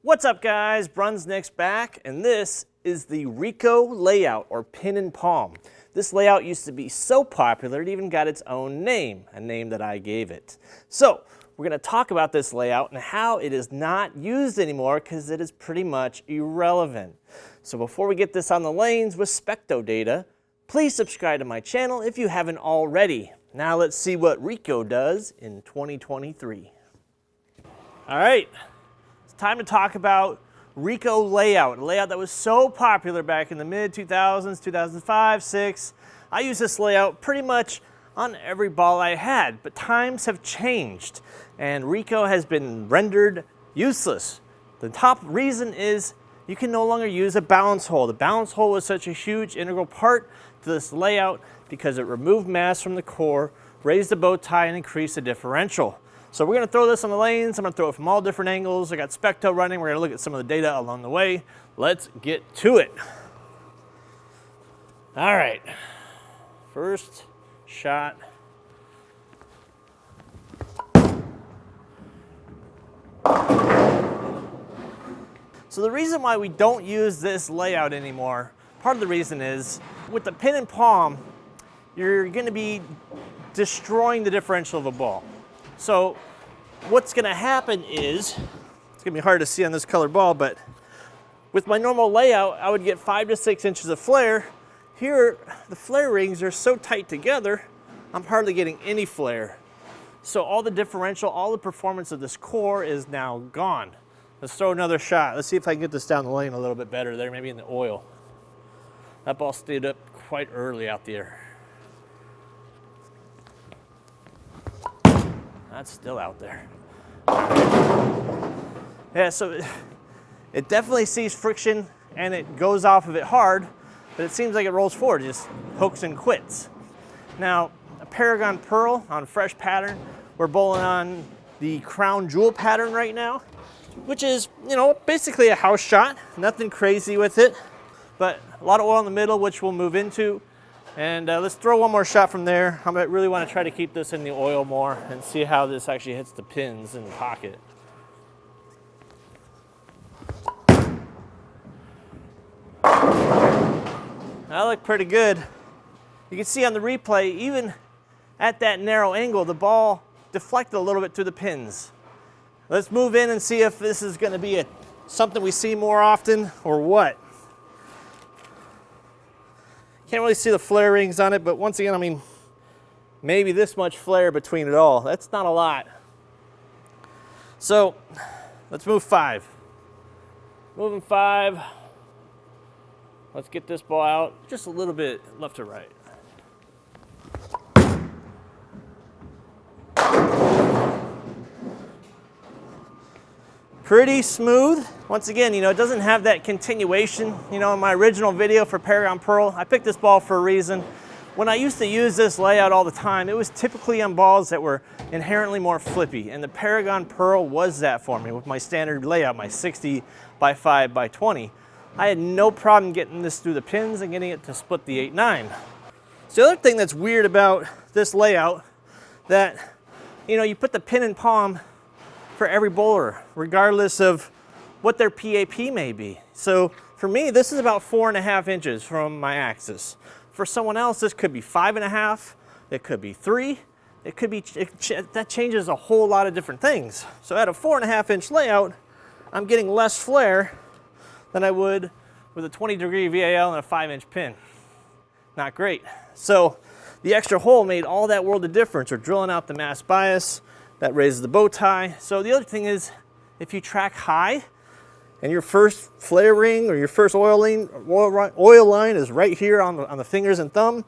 What's up guys, Brunsnick's back, and this is the RICO Layout, or pin and palm. This layout used to be so popular it even got its own name, a name that I gave it. So, we're going to talk about this layout and how it is not used anymore because it is pretty much irrelevant. So before we get this on the lanes with SPECTO data, please subscribe to my channel if you haven't already. Now let's see what RICO does in 2023. Alright. Time to talk about RICO Layout, a layout that was so popular back in the mid-2000s, 2005, 6. I used this layout pretty much on every ball I had, but times have changed and RICO has been rendered useless. The top reason is you can no longer use a balance hole. The balance hole was such a huge integral part to this layout because it removed mass from the core, raised the bow tie, and increased the differential. So we're going to throw this on the lanes. I'm going to throw it from all different angles. I got SPECTO running. We're going to look at some of the data along the way. Let's get to it. All right. First shot. So the reason why we don't use this layout anymore, part of the reason is with the pin and palm, you're going to be destroying the differential of a ball. So what's going to happen is, it's going to be hard to see on this colored ball, but with my normal layout, I would get 5 to 6 inches of flare. Here, the flare rings are so tight together, I'm hardly getting any flare. So all the differential, all the performance of this core is now gone. Let's throw another shot. Let's see if I can get this down the lane a little bit better there, maybe in the oil. That ball stayed up quite early out there. That's still out there. Yeah, so it definitely sees friction and it goes off of it hard, but it seems like it rolls forward, just hooks and quits. Now, a Paragon Pearl on fresh pattern, we're bowling on the crown jewel pattern right now, which is, you know, basically a house shot, nothing crazy with it, but a lot of oil in the middle, which we'll move into. And let's throw one more shot from there. I really want to try to keep this in the oil more and see how this actually hits the pins in the pocket. That looked pretty good. You can see on the replay, even at that narrow angle, the ball deflected a little bit through the pins. Let's move in and see if this is going to be something we see more often or what. Can't really see the flare rings on it, but once again, I mean, maybe this much flare between it all. That's not a lot. So, let's move 5. Moving 5. Let's get this ball out just a little bit left to right. Pretty smooth. Once again, you know, it doesn't have that continuation. You know, in my original video for Paragon Pearl, I picked this ball for a reason. When I used to use this layout all the time, it was typically on balls that were inherently more flippy, and the Paragon Pearl was that for me with my standard layout, my 60 by 5 by 20. I had no problem getting this through the pins and getting it to split the 8-9. So the other thing that's weird about this layout, that, you know, you put the pin and palm for every bowler, regardless of what their PAP may be. So for me, this is about 4.5 inches from my axis. For someone else, this could be 5.5, it could be 3, it could be, that changes a whole lot of different things. So at a 4.5 inch layout, I'm getting less flare than I would with a 20-degree VAL and a 5-inch pin. Not great. So the extra hole made all that world of difference. We're drilling out the mass bias, that raises the bow tie. So the other thing is, if you track high and your first flare ring or your first oil line is right here on the fingers and thumb,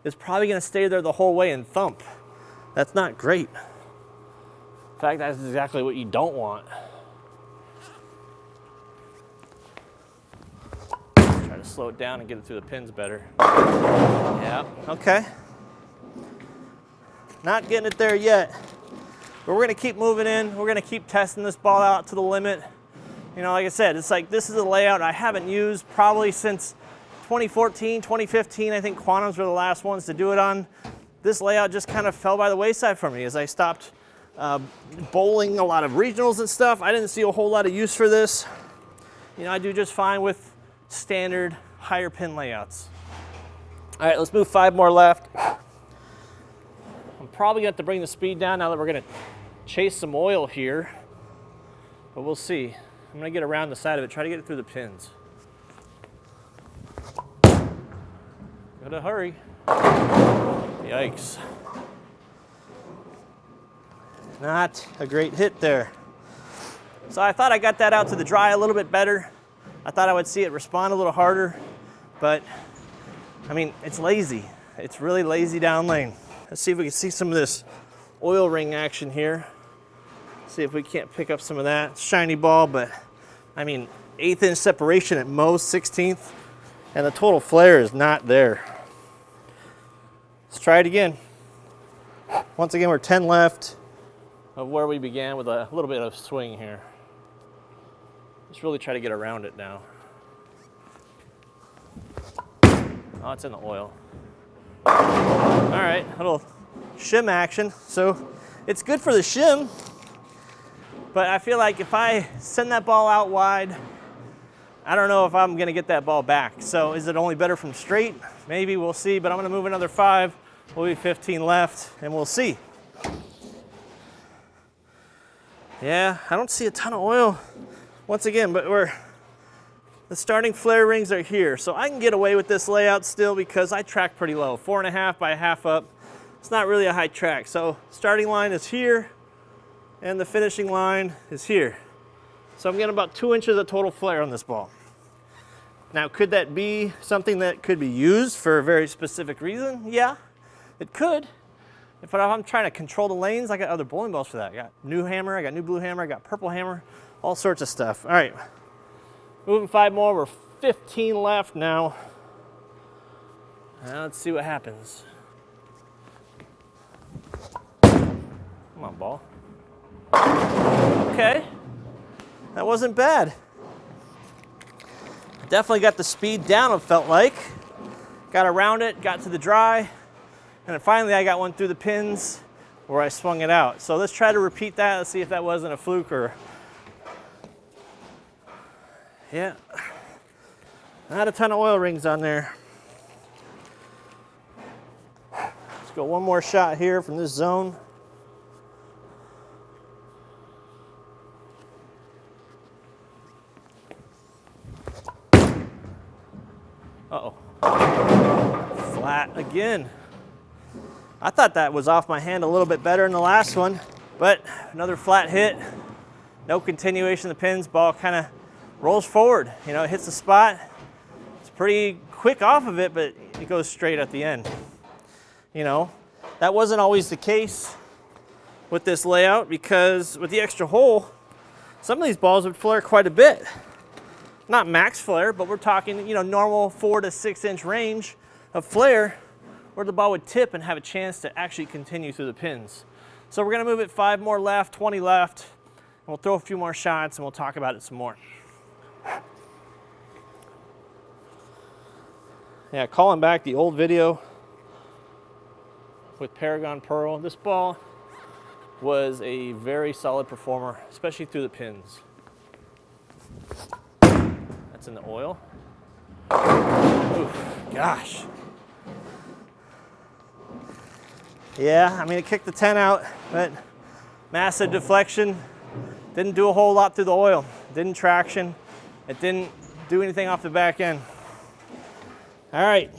it's probably going to stay there the whole way and thump. That's not great. In fact, that's exactly what you don't want. Try to slow it down and get it through the pins better. Yeah, okay. Not getting it there yet. But we're going to keep moving in. We're going to keep testing this ball out to the limit. You know, like I said, it's like this is a layout I haven't used probably since 2014, 2015. I think Quantums were the last ones to do it on. This layout just kind of fell by the wayside for me as I stopped bowling a lot of regionals and stuff. I didn't see a whole lot of use for this. you know, I do just fine with standard higher pin layouts. All right, let's move 5 more left. I'm probably going to have to bring the speed down now that we're going to chase some oil here, but we'll see. I'm going to get around the side of it, try to get it through the pins. Gotta hurry. Yikes. Not a great hit there. So I thought I got that out to the dry a little bit better. I thought I would see it respond a little harder, but I mean, it's lazy. It's really lazy down lane. Let's see if we can see some of this oil ring action here. See if we can't pick up some of that. Shiny ball, but I mean, 1/8 inch separation at most, 1/16, and the total flare is not there. Let's try it again. Once again, we're 10 left of where we began with a little bit of swing here. Just really try to get around it now. Oh, it's in the oil. All right, a little shim action. So it's good for the shim, but I feel like if I send that ball out wide, I don't know if I'm gonna get that ball back. So is it only better from straight? Maybe, we'll see, but I'm gonna move another 5. We'll be 15 left, and we'll see. Yeah, I don't see a ton of oil once again, but the starting flare rings are here. So I can get away with this layout still because I track pretty low, 4.5 by 1/2 up. It's not really a high track. So starting line is here, and the finishing line is here. So I'm getting about 2 inches of total flare on this ball. Now, could that be something that could be used for a very specific reason? Yeah, it could. If I'm trying to control the lanes, I got other bowling balls for that. I got new hammer, I got new blue hammer, I got purple hammer, all sorts of stuff. All right, moving 5 more, we're 15 left now. Now let's see what happens. Come on, ball. Okay, that wasn't bad. Definitely got the speed down, it felt like. Got around it, got to the dry, and then finally I got one through the pins where I swung it out. So let's try to repeat that. Let's see if that wasn't a fluke or... Yeah, not a ton of oil rings on there. Let's go one more shot here from this zone. Uh-oh. Flat again. I thought that was off my hand a little bit better in the last one, but another flat hit. No continuation of the pins. Ball kind of rolls forward. You know, it hits the spot. It's pretty quick off of it, but it goes straight at the end. You know, that wasn't always the case with this layout because with the extra hole, some of these balls would flare quite a bit. Not max flare, but we're talking, you know, normal 4 to 6 inch range of flare where the ball would tip and have a chance to actually continue through the pins. So we're gonna move it 5 more left, 20 left, and we'll throw a few more shots and we'll talk about it some more. Yeah, calling back the old video with Paragon Pearl, this ball was a very solid performer, especially through the pins. That's in the oil. Oof, gosh. Yeah, I mean, it kicked the 10 out, but massive deflection. Didn't do a whole lot through the oil. Didn't traction. It didn't do anything off the back end. All right.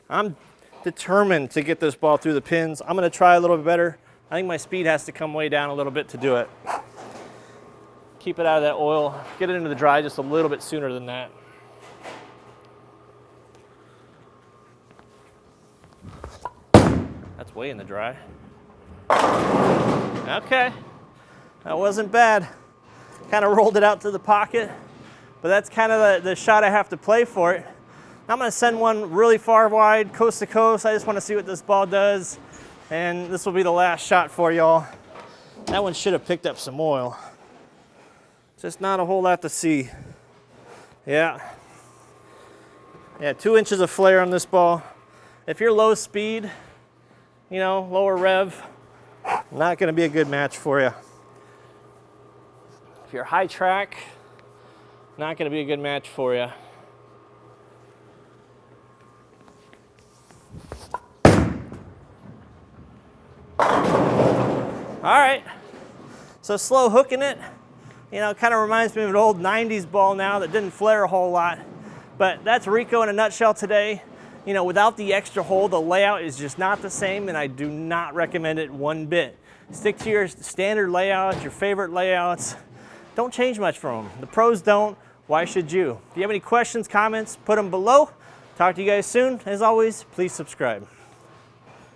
I'm determined to get this ball through the pins. I'm gonna try a little bit better. I think my speed has to come way down a little bit to do it. Keep it out of that oil. Get it into the dry just a little bit sooner than that. That's way in the dry. Okay, that wasn't bad. Kind of rolled it out to the pocket, but that's kind of the shot I have to play for it. I'm gonna send one really far wide, coast to coast. I just wanna see what this ball does, and this will be the last shot for y'all. That one should have picked up some oil. Just not a whole lot to see. Yeah, 2 inches of flare on this ball. If you're low speed, you know, lower rev, not gonna be a good match for you. If you're high track, not going to be a good match for you. All right, so slow hooking it, you know, kind of reminds me of an old 90s ball now that didn't flare a whole lot. But that's RICO in a nutshell today. You know, without the extra hole, the layout is just not the same, and I do not recommend it one bit. Stick to your standard layouts, your favorite layouts. Don't change much from them. The pros don't. Why should you? If you have any questions, comments, put them below. Talk to you guys soon. As always, please subscribe.